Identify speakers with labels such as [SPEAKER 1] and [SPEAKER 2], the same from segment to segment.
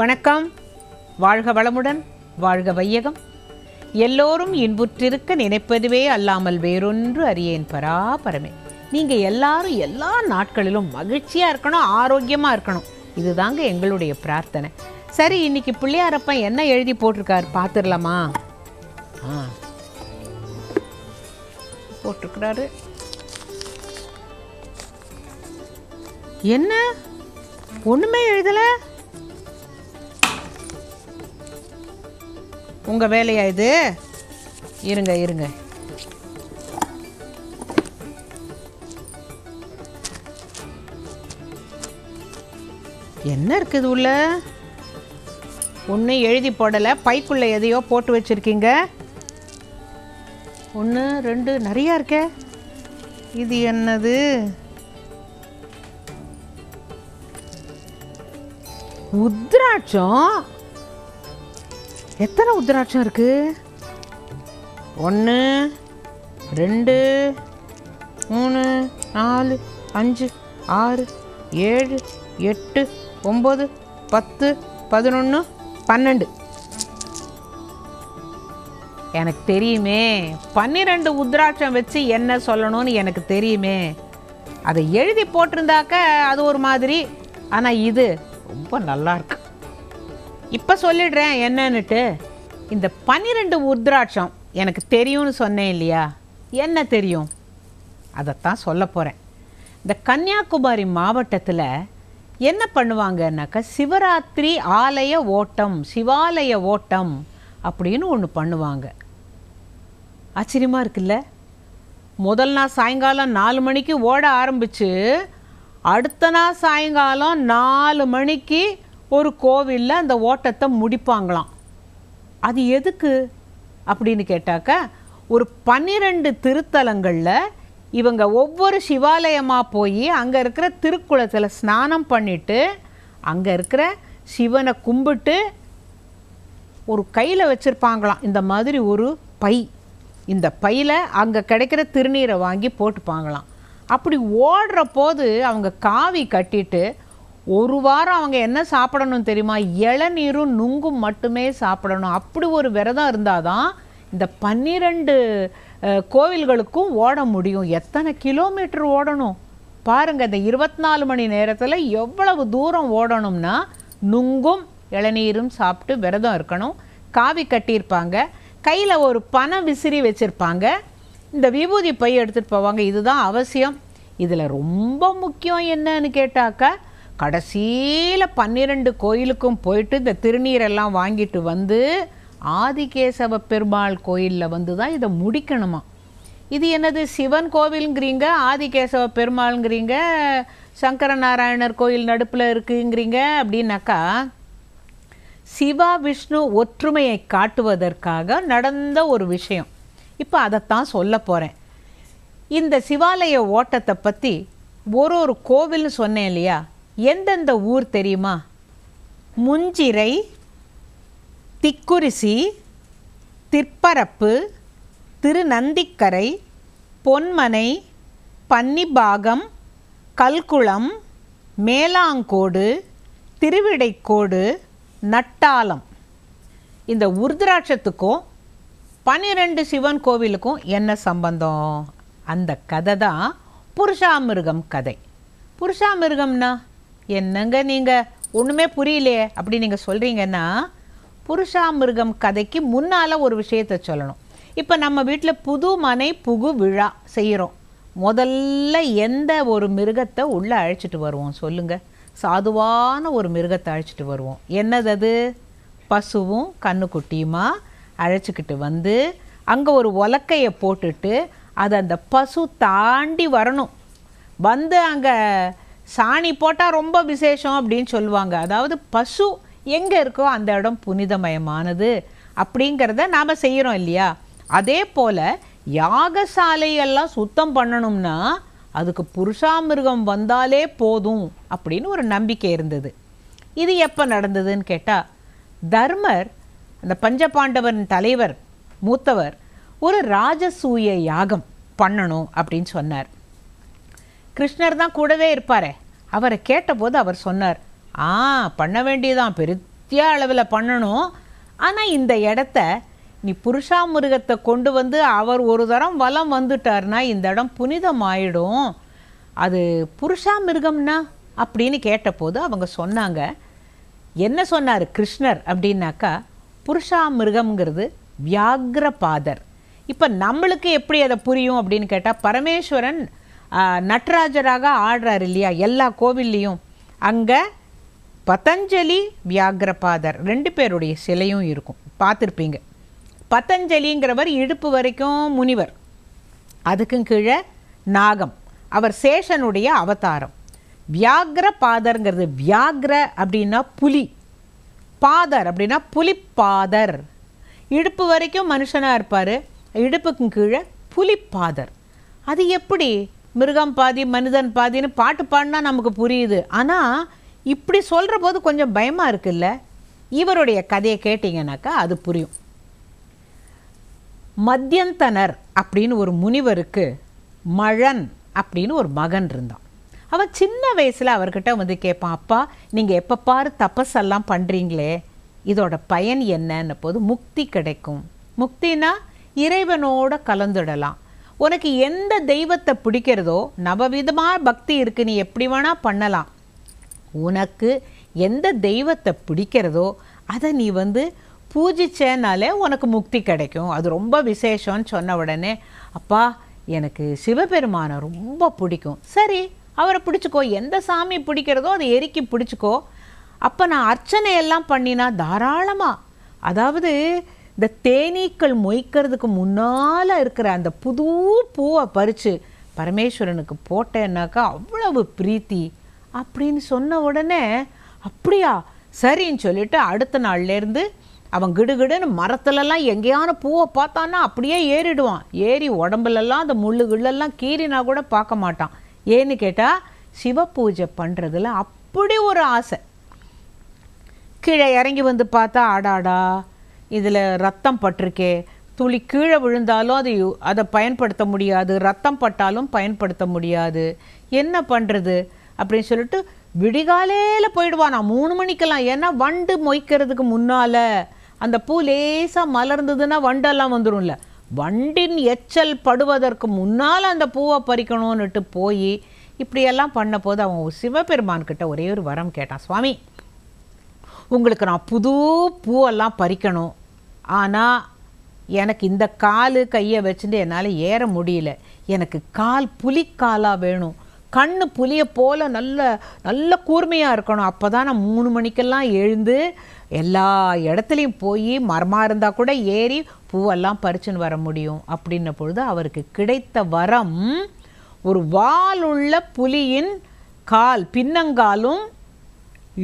[SPEAKER 1] வணக்கம். வாழ்க வளமுடன், வாழ்க வையகம். எல்லோரும் இன்புற்றிருக்க நினைப்பதுவே அல்லாமல் வேறொன்று அறியேன் பராபரமே. நீங்கள் எல்லாரும் எல்லா நாட்களிலும் மகிழ்ச்சியாக இருக்கணும், ஆரோக்கியமாக இருக்கணும். இதுதாங்க எங்களுடைய பிரார்த்தனை. சரி, இன்னைக்கு பிள்ளையாரப்பன் என்ன எழுதி போட்டிருக்கார் பார்த்துடலாமா? போட்டிருக்கிறாரு. என்ன ஒன்றுமே எழுதலை? உங்கள் வேலையா இது? இருங்க இருங்க. என்ன இருக்குது உள்ள? ஒன்றும் எழுதி போடலை, பைக்குள்ளே எதையோ போட்டு வச்சுருக்கீங்க. 1 2 நிறையா இருக்கே. இது என்னது? உத்ராட்சம். எத்தனை உத்ராட்சம் இருக்கு? 1 2 3 4 5 6 7 8 9 10 11 12. எனக்கு தெரியுமே, 12 உத்ராட்சம் வச்சு என்ன சொல்லணும்னு எனக்கு தெரியுமே. அதை எழுதி போட்டிருந்தாக்க அது ஒரு மாதிரி, ஆனால் இது ரொம்ப நல்லா இருக்கு. இப்போ சொல்லிடுறேன் என்னன்னுட்டு. இந்த 12 உத்ராட்சம் எனக்கு தெரியும்னு சொன்னேன் இல்லையா? என்ன தெரியும் அதைத்தான் சொல்ல போகிறேன். இந்த கன்னியாகுமரி மாவட்டத்தில் என்ன பண்ணுவாங்கன்னாக்கா, சிவராத்திரி ஆலய ஓட்டம், சிவாலய ஓட்டம் அப்படின்னு ஒன்று பண்ணுவாங்க. ஆச்சரியமாக இருக்குல்ல? முதல் நாள் சாயங்காலம் 4 மணிக்கு ஓட ஆரம்பித்து அடுத்த நாள் சாயங்காலம் 4 மணிக்கு ஒரு கோவிலில் அந்த ஓட்டத்தை முடிப்பாங்களாம். அது எதுக்கு அப்படின்னு கேட்டாக்க, ஒரு 12 திருத்தலங்களில் இவங்க ஒவ்வொரு சிவாலயமாக போய் அங்கே இருக்கிற திருக்குளத்தில் ஸ்நானம் பண்ணிவிட்டு அங்கே இருக்கிற சிவனை கும்பிட்டு ஒரு கையில் வச்சுருப்பாங்களாம் இந்த மாதிரி ஒரு பை. இந்த பையில் அங்கே கிடைக்கிற திருநீரை வாங்கி போட்டுப்பாங்களாம். அப்படி ஓடுற போது அவங்க காவி கட்டிட்டு ஒரு வாரம் அவங்க என்ன சாப்பிடணும் தெரியுமா? இளநீரும் நுங்கும் மட்டுமே சாப்பிடணும். அப்படி ஒரு விரதம் இருந்தால் தான் இந்த 12 கோவில்களுக்கும் ஓட முடியும். எத்தனை கிலோமீட்டர் ஓடணும் பாருங்கள். இந்த 24 மணி நேரத்தில் எவ்வளவு தூரம் ஓடணும்னா, நுங்கும் இளநீரும் சாப்பிட்டு விரதம் இருக்கணும். காவி கட்டியிருப்பாங்க, கையில் ஒரு பனை விசிறி வச்சுருப்பாங்க, இந்த விபூதி பை எடுத்துகிட்டு போவாங்க. இதுதான் அவசியம். இதில் ரொம்ப முக்கியம் என்னன்னு கேட்டாக்கா, கடைசியில் 12 கோயிலுக்கும் போயிட்டு இந்த திருநீரெல்லாம் வாங்கிட்டு வந்து ஆதிகேசவ பெருமாள் கோயிலில் வந்து தான் இதை முடிக்கணுமா. இது என்னது சிவன் கோவிலுங்கிறீங்க, ஆதிகேசவ பெருமாள்ங்கிறீங்க, சங்கரநாராயணர் கோயில் நடுப்பில் இருக்குங்கிறீங்க. அப்படின்னாக்கா சிவா விஷ்ணு ஒற்றுமையை காட்டுவதற்காக நடந்த ஒரு விஷயம். இப்போ அதைத்தான் சொல்ல போகிறேன். இந்த சிவாலய ஓட்டத்தை பற்றி ஒரு கோவில்னு சொன்னேன் இல்லையா? எந்தெந்த ஊர் தெரியுமா? முஞ்சிரை, திக்குரிசி, திற்பரப்பு, திருநந்திக்கரை, பொன்மனை, பன்னிபாகம், கல்குளம், மேலாங்கோடு, திருவிடைக்கோடு, நட்டாலம். இந்த உருத்ராட்சத்துக்கும் 12 சிவன் கோவிலுக்கும் என்ன சம்பந்தம்? அந்த கதை தான் புருஷாமிருகம் கதை. புருஷாமிருகம்னா என்னங்க, நீங்கள் ஒன்றுமே புரியலையே அப்படி நீங்கள் சொல்கிறீங்கன்னா, புருஷாமிருகம் கதைக்கு முன்னால் ஒரு விஷயத்தை சொல்லணும். இப்போ நம்ம வீட்டில் புது மனை புகு விழா செய்கிறோம். முதல்ல எந்த ஒரு மிருகத்தை உள்ளே அழைச்சிட்டு வருவோம் சொல்லுங்கள்? சாதுவான ஒரு மிருகத்தை அழைச்சிட்டு வருவோம். என்னது அது? பசுவும் கண்ணுக்குட்டியுமா அழைச்சிக்கிட்டு வந்து அங்கே ஒரு உலக்கையை போட்டுட்டு அது அந்த பசு தாண்டி வரணும். வந்து அங்கே சாணி போட்டால் ரொம்ப விசேஷம் அப்படின்னு சொல்லுவாங்க. அதாவது பசு எங்கே இருக்கோ அந்த இடம் புனிதமயமானது அப்படிங்கிறத நாம் செய்கிறோம் இல்லையா? அதே போல் யாகசாலையெல்லாம் சுத்தம் பண்ணணும்னா அதுக்கு புருஷாமிருகம் வந்தாலே போதும் அப்படின்னு ஒரு நம்பிக்கை இருந்தது. இது எப்போ நடந்ததுன்னு கேட்டால், தர்மர் அந்த பஞ்சபாண்டவன் தலைவர் மூத்தவர் ஒரு ராஜசூய யாகம் பண்ணணும் அப்படின்னு சொன்னார். கிருஷ்ணர் தான் கூடவே இருப்பாரே, அவரை கேட்டபோது அவர் சொன்னார், பண்ண வேண்டியதான், ஜாஸ்தியா அளவில் பண்ணணும். ஆனால் இந்த இடத்த நீ புருஷாமிருகத்தை கொண்டு வந்து அவர் ஒரு தரம் வலம் வந்துட்டார்னா இந்த இடம் புனிதமாயிடும். அது புருஷாமிருகம்னா அப்படின்னு கேட்டபோது அவங்க சொன்னாங்க, என்ன சொன்னார் கிருஷ்ணர் அப்படின்னாக்கா, புருஷாமிருகம்ங்கிறது வியாக்ரபாதர். இப்போ நம்மளுக்கு எப்படி அதை புரியும் அப்படின்னு கேட்டால், பரமேஸ்வரன் நட்ராஜராக ஆடுறார் இல்லையா எல்லா கோவில்லையும், அங்கே பதஞ்சலி வியாக்ரபாதர் 2 பேருடைய சிலையும் இருக்கும், பார்த்துருப்பீங்க. பதஞ்சலிங்கிறவர் இடுப்பு வரைக்கும் முனிவர், அதுக்கும் கீழே நாகம், அவர் சேஷனுடைய அவதாரம். வியாக்ரபாதர்ங்கிறது, வியாக்ர அப்படின்னா புலி, பாதர் அப்படின்னா புலிப்பாதர். இடுப்பு வரைக்கும் மனுஷனாக இருப்பார், இடுப்புக்கும் கீழே புலிப்பாதர். அது எப்படி மிருகம் பாதி மனிதன் பாதின்னு பாட்டு பாடினா நமக்கு புரியுது. ஆனால் இப்படி சொல்கிற போது கொஞ்சம் பயமாக இருக்குல்ல. இவருடைய கதையை கேட்டிங்கனாக்கா அது புரியும். மத்தியந்தனர் அப்படின்னு ஒரு முனிவருக்கு மழன் அப்படின்னு ஒரு மகன் இருந்தான். அவன் சின்ன வயசில் அவர்கிட்ட வந்து கேட்பான், அப்பா நீங்கள் எப்போ பாரு தபஸெல்லாம் பண்ணுறீங்களே, இதோட பயன் என்னன்னு போது, முக்தி கிடைக்கும். முக்தினா இறைவனோட கலந்துடலாம். உனக்கு எந்த தெய்வத்தை பிடிக்கிறதோ, நவவிதமாக பக்தி இருக்குது, நீ எப்படி வேணால் பண்ணலாம். உனக்கு எந்த தெய்வத்தை பிடிக்கிறதோ அதை நீ வந்து பூஜிச்சேனாலே உனக்கு முக்தி கிடைக்கும், அது ரொம்ப விசேஷம்னு சொன்ன உடனே, அப்பா எனக்கு சிவபெருமானை ரொம்ப பிடிக்கும். சரி, அவரை பிடிச்சிக்கோ, எந்த சாமி பிடிக்கிறதோ அதை எரிக்கி பிடிச்சிக்கோ. அப்போ நான் அர்ச்சனையெல்லாம் பண்ணினா தாராளமாக, அதாவது இந்த தேனீக்கள் மொய்க்கிறதுக்கு முன்னால் இருக்கிற அந்த புது பூவை பறித்து பரமேஸ்வரனுக்கு போட்டேன்னாக்கா அவ்வளவு பிரீத்தி அப்படின்னு சொன்ன உடனே, அப்படியா சரின்னு சொல்லிட்டு அடுத்த நாள்லேருந்து அவன் கிடுகிடுன்னு மரத்துலலாம் எங்கேயான பூவை பார்த்தான்னா அப்படியே ஏறிடுவான். ஏறி உடம்புலலாம் அந்த முள்ளுகளெல்லாம் கீறினா கூட பார்க்க மாட்டான். ஏன்னு கேட்டால் சிவ பூஜை பண்ணுறதுல அப்படி ஒரு ஆசை. கீழே இறங்கி வந்து பார்த்தா, ஆடாடா இதில் ரத்தம் பட்டிருக்கே, துளி கீழே விழுந்தாலும் அதை பயன்படுத்த முடியாது, ரத்தம் பட்டாலும் பயன்படுத்த முடியாது, என்ன பண்ணுறது அப்படின்னு சொல்லிட்டு விடிகாலையில் போயிடுவான். நான் 3 மணிக்கெல்லாம், ஏன்னா வண்டு மொய்க்கிறதுக்கு முன்னால் அந்த பூ லேசாக மலர்ந்ததுன்னா வண்டெல்லாம் வந்துடும்ல, வண்டின் எச்சல் படுவதற்கு முன்னால் அந்த பூவை பறிக்கணும்னுட்டு போய் இப்படியெல்லாம் பண்ண போது அவன் சிவபெருமான்கிட்ட ஒரே ஒரு வரம் கேட்டான், சுவாமி உங்களுக்கு நான் புது பூவெல்லாம் பறிக்கணும், ஆனால் எனக்கு இந்த கால் கையை வச்சுட்டு என்னால் ஏற முடியல, எனக்கு கால் புலிக்காலாக வேணும், கண்ணு புலியை போல் நல்ல நல்ல கூர்மையாக இருக்கணும், அப்போ தான் நான் 3 மணிக்கெல்லாம் எழுந்து எல்லா இடத்துலையும் போய் மரமாக இருந்தால் கூட ஏறி பூவெல்லாம் பறிச்சுன்னு வர முடியும் அப்படின்ன பொழுது அவருக்கு கிடைத்த வரம் ஒரு வாலுள்ள புலியின் கால், பின்னங்காலும்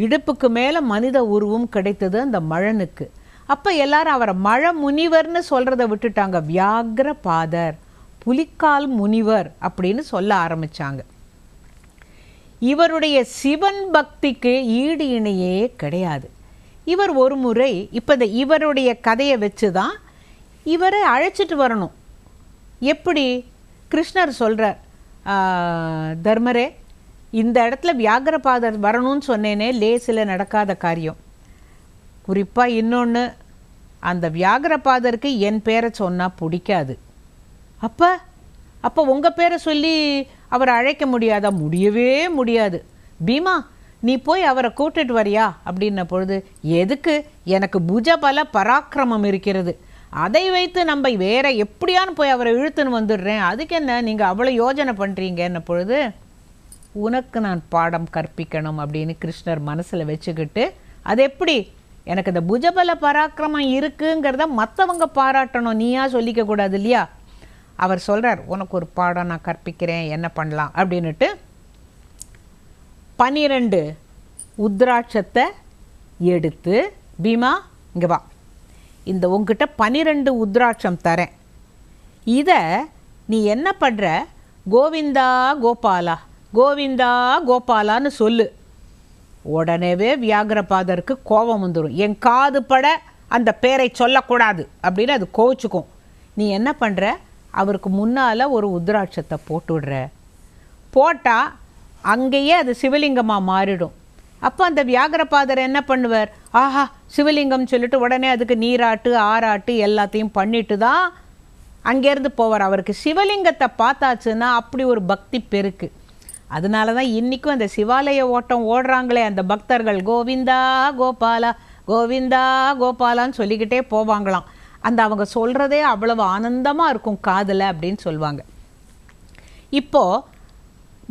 [SPEAKER 1] இடுப்புக்கு மேலே மனித உருவம் கிடைத்தது அந்த மழனுக்கு. அப்போ எல்லாரும் அவரை மழ முனிவர்னு சொல்கிறத விட்டுட்டாங்க, வியாக்ரபாதர் புலிக்கால் முனிவர் அப்படின்னு சொல்ல ஆரம்பித்தாங்க. இவருடைய சிவன் பக்திக்கு ஈடு இணையே கிடையாது. இவர் ஒரு முறை இப்போ இவருடைய கதையை வச்சு தான் இவரை அழைச்சிட்டு வரணும். எப்படி கிருஷ்ணர் சொல்கிறார், தர்மரே இந்த இடத்துல வியாக்ரபாதர் வரணும்னு சொன்னேனே, லேசில் நடக்காத காரியம். குறிப்பாக இன்னொன்று, அந்த வியாக்ரபாதருக்கு என் பேரை சொன்னால் பிடிக்காது. அப்போ உங்கள் பேரை சொல்லி அவரை அழைக்க முடியாதா? முடியவே முடியாது. பீமா நீ போய் அவரை கூட்டிட்டு வரியா அப்படின்ன பொழுது, எதுக்கு, எனக்கு புஜபல பராக்கிரமம் இருக்கிறது, அதை வைத்து நம்ம வேற எப்படியான்னு போய் அவரை இழுத்துன்னு வந்துடுறேன், அதுக்கு என்ன நீங்கள் அவ்வளோ யோஜனை பண்ணுறீங்கன்ன பொழுது, உனக்கு நான் பாடம் கற்பிக்கணும் அப்படின்னு கிருஷ்ணர் மனசில் வச்சுக்கிட்டு, அது எப்படி எனக்கு இந்த புஜபல பராக்கிரமம் இருக்குங்கிறத மற்றவங்க பாராட்டணும், நீயா சொல்லிக்க கூடாது இல்லையா. அவர் சொல்கிறார், உனக்கு ஒரு பாடம் நான் கற்பிக்கிறேன், என்ன பண்ணலாம் அப்படின்னுட்டு 12 உத்ராட்சத்தை எடுத்து, பீமா இங்கே வா, இந்த உங்ககிட்ட 12 உத்ராட்சம் தரேன், இதை நீ என்ன பண்ணுற, கோவிந்தா கோபாலா கோவிந்தா கோபாலான்னு சொல்லு. உடனேவே வியாக்ரபாதருக்கு கோபம் வந்துடும், என் காது பட அந்த பேரை சொல்லக்கூடாது அப்படின்னு அது கோவிச்சுக்கும். நீ என்ன பண்ணுற, அவருக்கு முன்னால் ஒரு உத்ராட்சத்தை போட்டுவிடுற, போட்டால் அங்கேயே அது சிவலிங்கமாக மாறிடும். அப்போ அந்த வியாகரபாதர் என்ன பண்ணுவார், ஆஹா சிவலிங்கம் சொல்லிட்டு உடனே அதுக்கு நீராட்டு ஆராட்டு எல்லாத்தையும் பண்ணிட்டு தான் அங்கேருந்து போவார். அவருக்கு சிவலிங்கத்தை பார்த்தாச்சுன்னா அப்படி ஒரு பக்தி பெருக்கு. அதனால தான் இன்றைக்கும் அந்த சிவாலய ஓட்டம் ஓடுறாங்களே அந்த பக்தர்கள், கோவிந்தா கோபாலா கோவிந்தா கோபாலான்னு சொல்லிக்கிட்டே போவாங்களாம். அந்த அவங்க சொல்கிறதே அவ்வளவு ஆனந்தமாக இருக்கும் காதில் அப்படின்னு சொல்லுவாங்க. இப்போது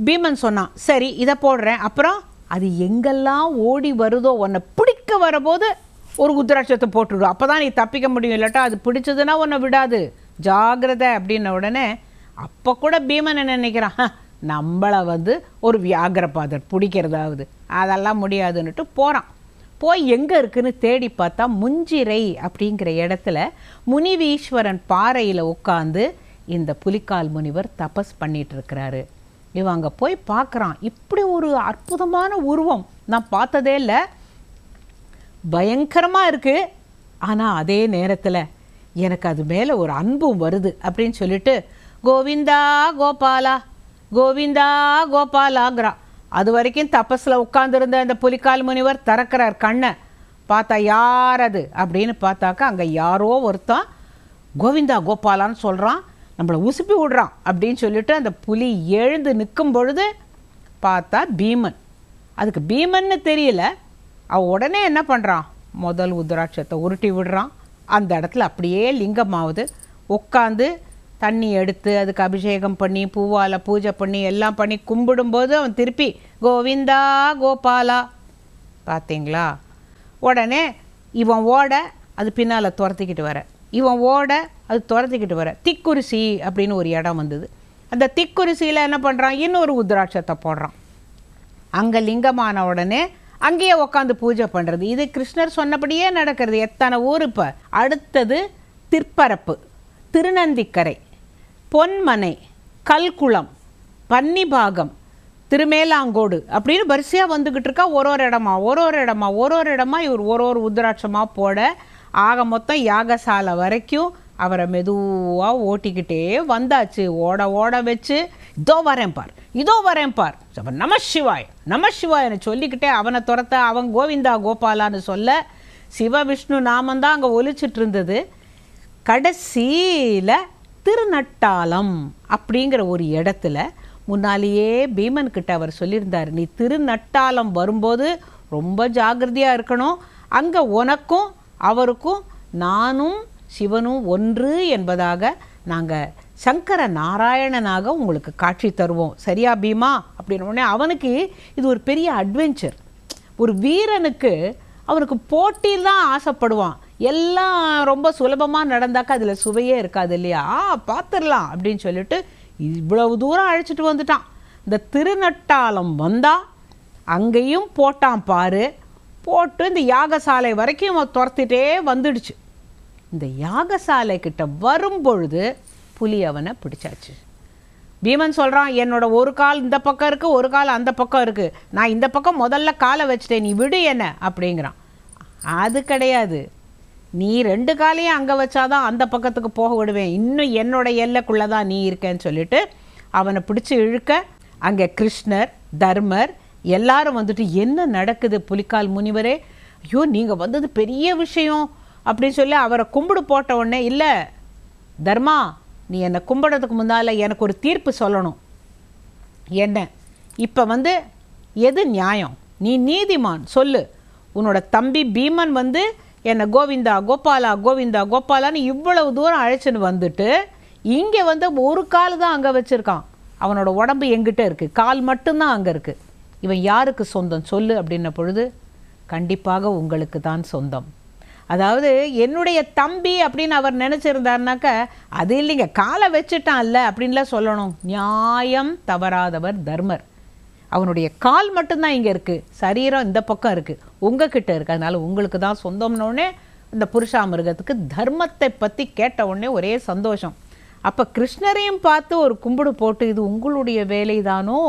[SPEAKER 1] பீமன் சொன்னான், சரி இதை போடுறேன், அப்புறம் அது எங்கெல்லாம் ஓடி வருதோ உன்னை பிடிக்க வரபோது ஒரு உத்ராட்சத்தை போட்டுவிடும், அப்போ தான் நீ தப்பிக்க முடியும், இல்லாட்டா அது பிடிச்சதுன்னா உன்னை விடாது, ஜாகிரதை அப்படின்ன உடனே அப்போ கூட பீமன் என்ன நினைக்கிறான், நம்மளை ஒரு வியாகரபாதர் பிடிக்கிறதாவது, அதெல்லாம் முடியாதுன்னுட்டு போகிறான். போய் எங்கே இருக்குன்னு தேடி பார்த்தா முஞ்சிரை அப்படிங்கிற இடத்துல முனிவீஸ்வரன் பாறையில் உட்காந்து இந்த புலிக்கால் முனிவர் தபஸ் பண்ணிட்டு இருக்கிறாரு. இவன் அங்கே போய் பார்க்குறான், இப்படி ஒரு அற்புதமான உருவம் நான் பார்த்ததே இல்லை, பயங்கரமாக இருக்குது, ஆனால் அதே நேரத்தில் எனக்கு அது மேலே ஒரு அன்பும் வருது அப்படின்னு சொல்லிட்டு கோவிந்தா கோபாலா கோவிந்தா கோபாலாங்கிறான். அது வரைக்கும் தபஸில் உட்காந்துருந்த அந்த புலிக்கால் முனிவர் திறக்கிறார் கண்ணை, பார்த்தா யார் அது அப்படின்னு பார்த்தாக்கா அங்கே யாரோ ஒருத்தன் கோவிந்தா கோபாலான்னு சொல்கிறான், நம்மளை உசுப்பி விடுறான் அப்படின்னு சொல்லிட்டு அந்த புலி எழுந்து நிற்கும் பொழுது பார்த்தா பீமன். அதுக்கு பீமன்னு தெரியல, அவன் உடனே என்ன பண்ணுறான், முதல் உத்ராட்சத்தை உருட்டி விடுறான். அந்த இடத்துல அப்படியே லிங்கமாவது உட்காந்து தண்ணி எடுத்து அதுக்கு அபிஷேகம் பண்ணி பூவால் பூஜை பண்ணி எல்லாம் பண்ணி கும்பிடும்போது அவன் திருப்பி கோவிந்தா கோபாலா. பார்த்தீங்களா, உடனே இவன் ஓட அது பின்னால் துரத்திக்கிட்டு வர, இவன் ஓட அது துரத்திக்கிட்டு வர திக்குரிசி அப்படின்னு ஒரு இடம் வந்தது. அந்த திக்குரிசியில் என்ன பண்ணுறான், இன்னொரு உத்ராட்சத்தை போடுறான். அங்கே லிங்கமான உடனே அங்கேயே உட்காந்து பூஜை பண்ணுறது. இது கிருஷ்ணர் சொன்னபடியே நடக்கிறது. எத்தனை ஊர் இப்போ. அடுத்தது திற்பரப்பு, திருநந்திக்கரை, பொன்மனை, கல்குளம், பன்னிபாகம், திருமேலாங்கோடு அப்படின்னு வரிசையாக வந்துக்கிட்டு இருக்கா. ஒரு ஒரு இடமா இவர் ஒரு உத்ராட்சமாக போட ஆக மொத்தம் யாகசாலை வரைக்கும் அவரை மெதுவாக ஓட்டிக்கிட்டே வந்தாச்சு. ஓட வச்சு இதோ வரேன் பார் நம சிவாயன்னு சொல்லிக்கிட்டே அவனை துரத்த, அவன் கோவிந்தா கோபாலான்னு சொல்ல சிவ விஷ்ணு நாமந்தான் அங்கே ஒலிச்சிட்டு இருந்தது. கடைசியில் திருநட்டாலம் அப்படிங்கிற ஒரு இடத்துல முன்னாலேயே பீமன்கிட்ட அவர் சொல்லியிருந்தார், நீ திருநட்டாலம் வரும்போது ரொம்ப ஜாகிரதையாக இருக்கணும், அங்கே உனக்கும் அவருக்கும் நானும் சிவனும் ஒன்று என்பதாக நாங்கள் சங்கர நாராயணனாக உங்களுக்கு காட்சி தருவோம், சரியா பீமா அப்படின்னு உடனே அவனுக்கு இது ஒரு பெரிய அட்வென்ச்சர். ஒரு வீரனுக்கு அவனுக்கு போட்டியில் தான் ஆசைப்படுவான், எல்லாம் ரொம்ப சுலபமாக நடந்தாக்கா அதில் சுவையே இருக்காது இல்லையா, பார்த்துடலாம் அப்படின்னு சொல்லிட்டு இவ்வளவு தூரம் அழைச்சிட்டு வந்துட்டான். இந்த திருநட்டாலம் வந்தால் அங்கேயும் போட்டான் பாரு, போட்டு இந்த யாகசாலை வரைக்கும் அவன் துரத்திட்டே வந்துடுச்சு. இந்த யாகசாலை கிட்ட வரும்பொழுது புலி அவனை பிடிச்சாச்சு. பீமன் சொல்கிறான், என்னோட ஒரு கால் இந்த பக்கம் இருக்குது, ஒரு கால் அந்த பக்கம் இருக்குது, நான் இந்த பக்கம் முதல்ல காலை வச்சுட்டேன், நீ விடு என்ன அப்படிங்கிறான். அது கிடையாது, நீ 2 காலையும் அங்கே வச்சாதான் அந்த பக்கத்துக்கு போக விடுவேன், இன்னும் என்னோட எல்லைக்குள்ளே தான் நீ இருக்கேன்னு சொல்லிட்டு அவனை பிடிச்சி இழுக்க அங்கே கிருஷ்ணர் தர்மர் எல்லாரும் வந்துட்டு என்ன நடக்குது புலிக்கால் முனிவரே, ஐயோ நீங்கள் வந்தது பெரிய விஷயம் அப்படின்னு சொல்லி அவரை கும்பிடு போட்ட உடனே, இல்லை தர்மா நீ என்னை கும்பிடுறதுக்கு முன்னால் எனக்கு ஒரு தீர்ப்பு சொல்லணும். என்ன இப்போ எது நியாயம், நீ நீதிமான் சொல்லு. உன்னோட தம்பி பீமன் என்னை கோவிந்தா கோபாலா கோவிந்தா கோபாலான்னு இவ்வளவு தூரம் அழைச்சின்னு வந்துட்டு இங்கே ஒரு கால் தான் அங்கே வச்சுருக்கான், அவனோட உடம்பு எங்கிட்ட இருக்குது, கால் மட்டும்தான் அங்கே இருக்குது, இவன் யாருக்கு சொந்தம் சொல்லு அப்படின்ன பொழுது கண்டிப்பாக உங்களுக்கு தான் சொந்தம். அதாவது என்னுடைய தம்பி அப்படின்னு அவர் நினச்சிருந்தாருனாக்க அது இல்லைங்க, காலை வச்சுட்டான்ல அப்படின்லாம் சொல்லணும். நியாயம் தவறாதவர் தர்மர், அவனுடைய கால் மட்டும்தான் இங்கே இருக்குது, சரீரம் இந்த பக்கம் இருக்குது, உங்ககிட்ட இருக்குது, அதனால் உங்களுக்கு தான் சொந்தம்னோடனே இந்த புருஷாமிருகத்துக்கு தர்மத்தை பற்றி கேட்ட உடனே ஒரே சந்தோஷம். அப்போ கிருஷ்ணரையும் பார்த்து ஒரு கும்பிடு போட்டு இது உங்களுடைய வேலை தானோ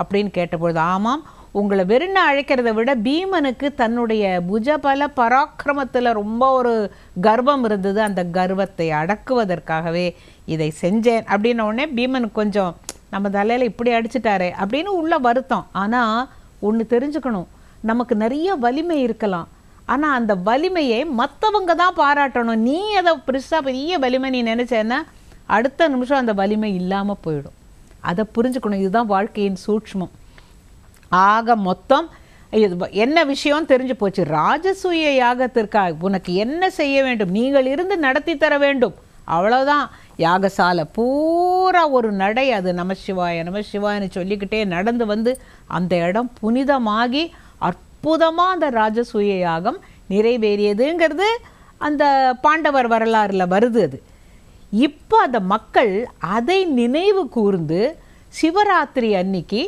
[SPEAKER 1] அப்படின்னு கேட்டபொழுது, ஆமாம், உங்களை வெறுன்னு அழைக்கிறத விட பீமனுக்கு தன்னுடைய புஜபல பராக்கிரமத்தில் ரொம்ப ஒரு கர்வம் இருந்தது, அந்த கர்வத்தை அடக்குவதற்காகவே இதை செஞ்சேன் அப்படின்ன உடனே பீமனுக்கு கொஞ்சம் நம்ம தலையில் இப்படி அடிச்சிட்டாரே அப்படின்னு உள்ள வருத்தம். ஆனால் ஒன்று தெரிஞ்சுக்கணும், நமக்கு நிறைய வலிமை இருக்கலாம், ஆனால் அந்த வலிமையை மற்றவங்க தான் பாராட்டணும். நீ அதை பெரிய வலிமை நீ நினச்சேன்னா அடுத்த நிமிஷம் அந்த வலிமை இல்லாமல் போயிடும். அதை புரிஞ்சுக்கணும். இதுதான் வாழ்க்கையின் சூட்சுமம். ஆக மொத்தம் என்ன விஷயம் தெரிஞ்சு போச்சு. ராஜசூய யாகத்திற்காக உனக்கு என்ன செய்ய வேண்டும், நீங்கள் இருந்து நடத்தி தர வேண்டும், அவ்வளோதான். யாகசாலை பூரா ஒரு நடை, அது நமசிவாய நமசிவாயன்னு சொல்லிக்கிட்டே நடந்து வந்து அந்த இடம் புனிதமாகி அற்புதமாக அந்த ராஜசூய யாகம் நிறைவேறியதுங்கிறது அந்த பாண்டவர் வரலாறில் வருது. அது இப்போ அந்த மக்கள் அதை நினைவு கூர்ந்து சிவராத்திரி அன்னைக்கு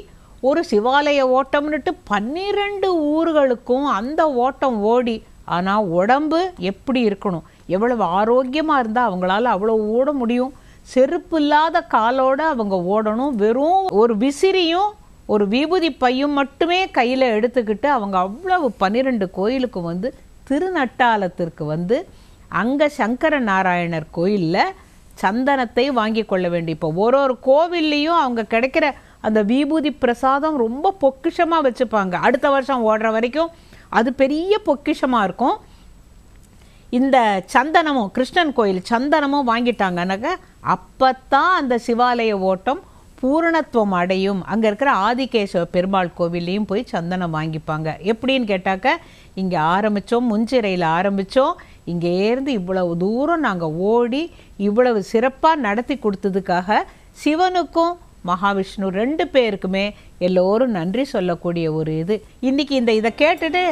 [SPEAKER 1] ஒரு சிவாலய ஓட்டம்னுட்டு 12 ஊர்களுக்கும் அந்த ஓட்டம் ஓடி, ஆனால் உடம்பு எப்படி இருக்கணும், எவ்வளவு ஆரோக்கியமாக இருந்தால் அவங்களால அவ்வளோ ஓட முடியும். செருப்பு இல்லாத காலோடு அவங்க ஓடணும். வெறும் ஒரு விசிறியும் ஒரு விபூதி பையும் மட்டுமே கையில் எடுத்துக்கிட்டு அவங்க அவ்வளவு 12 கோயிலுக்கு வந்து திருநட்டாலத்திற்கு வந்து அங்கே சங்கர நாராயணர் கோயிலில் சந்தனத்தை வாங்கி கொள்ள வேண்டும். இப்போ ஒரு கோவில்லையும் அவங்க கிடைக்கிற அந்த விபூதி பிரசாதம் ரொம்ப பொக்கிஷமாக வச்சுப்பாங்க. அடுத்த வருஷம் ஓடுற வரைக்கும் அது பெரிய பொக்கிஷமாக இருக்கும். இந்த சந்தனமும் கிருஷ்ணன் கோயில் சந்தனமும் வாங்கிட்டாங்கன்னாக்க அப்போத்தான் அந்த சிவாலய ஓட்டம் பூரணத்துவம் அடையும். அங்கே இருக்கிற ஆதிகேசவ பெருமாள் கோவில்லையும் போய் சந்தனம் வாங்கிப்பாங்க. எப்படின்னு கேட்டாக்க, இங்கே ஆரம்பித்தோம், முஞ்சிறையில் ஆரம்பித்தோம், இங்கேருந்து இவ்வளவு தூரம் நாங்கள் ஓடி இவ்வளவு சிறப்பாக நடத்தி கொடுத்ததுக்காக சிவனுக்கும் மகாவிஷ்ணு 2 பேருக்குமே எல்லோரும் நன்றி சொல்லக்கூடிய ஒரு இது. இன்றைக்கி இதை கேட்டுட்டு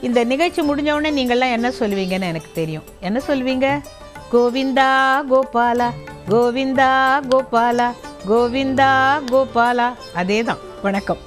[SPEAKER 1] இந்த நிகழ்ச்சி முடிஞ்சவுடனே நீங்கள்லாம் என்ன சொல்லுவீங்கன்னு எனக்கு தெரியும். என்ன சொல்லுவீங்க? கோவிந்தா கோபாலா, கோவிந்தா கோபாலா, கோவிந்தா கோபாலா. அதே தான். வணக்கம்.